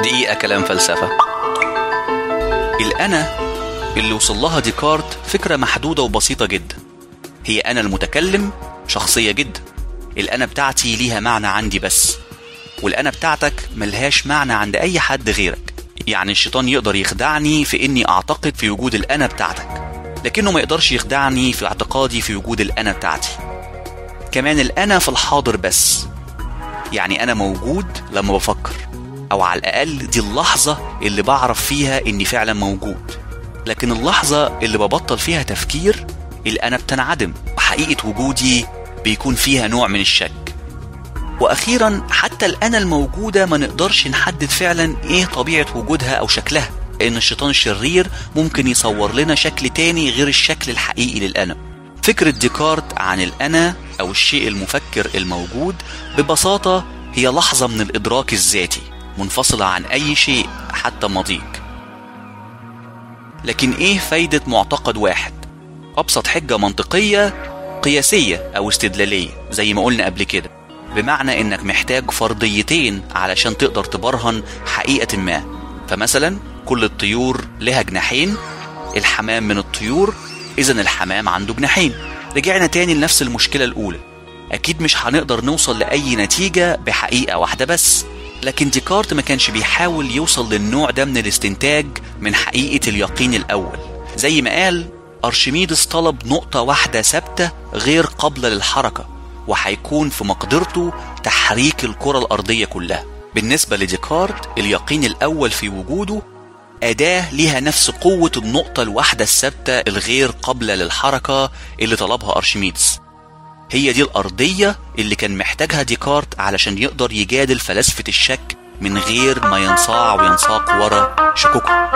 دقيقة كلام فلسفة. الأنا اللي وصل لها ديكارت فكرة محدودة وبسيطة جدا، هي أنا المتكلم، شخصية جدا. الأنا بتاعتي ليها معنى عندي بس، والأنا بتاعتك ملهاش معنى عند أي حد غيرك. يعني الشيطان يقدر يخدعني في إني أعتقد في وجود الأنا بتاعتك، لكنه ما يقدرش يخدعني في اعتقادي في وجود الأنا بتاعتي. كمان الأنا في الحاضر بس، يعني أنا موجود لما بفكر، أو على الأقل دي اللحظة اللي بعرف فيها إني فعلا موجود. لكن اللحظة اللي ببطل فيها تفكير الأنا بتنعدم، وحقيقة وجودي بيكون فيها نوع من الشك. وأخيرا حتى الأنا الموجودة ما نقدرش نحدد فعلا إيه طبيعة وجودها أو شكلها، لأن الشيطان الشرير ممكن يصور لنا شكل تاني غير الشكل الحقيقي للأنا. فكرة ديكارت عن الأنا أو الشيء المفكر الموجود ببساطة هي لحظة من الإدراك الذاتي منفصلة عن أي شيء حتى ماضيك. لكن إيه فايدة معتقد واحد؟ أبسط حجة منطقية قياسية أو استدلالية زي ما قلنا قبل كده، بمعنى إنك محتاج فرضيتين علشان تقدر تبرهن حقيقة ما. فمثلا كل الطيور لها جناحين، الحمام من الطيور، إذن الحمام عنده جناحين. رجعنا تاني لنفس المشكلة الأولى، أكيد مش هنقدر نوصل لأي نتيجة بحقيقة واحدة بس. لكن ديكارت ما كانش بيحاول يوصل للنوع ده من الاستنتاج من حقيقة اليقين الأول. زي ما قال أرشميدس طلب نقطة واحدة ثابتة غير قابلة للحركة، وهيكون في مقدرته تحريك الكرة الأرضية كلها. بالنسبة لديكارت اليقين الأول في وجوده أداة لها نفس قوة النقطة الواحدة الثابتة الغير قابلة للحركة اللي طلبها أرشميدس. هي دي الأرضية اللي كان محتاجها ديكارت علشان يقدر يجادل فلسفة الشك من غير ما ينصاع وينساق ورا شكوكه.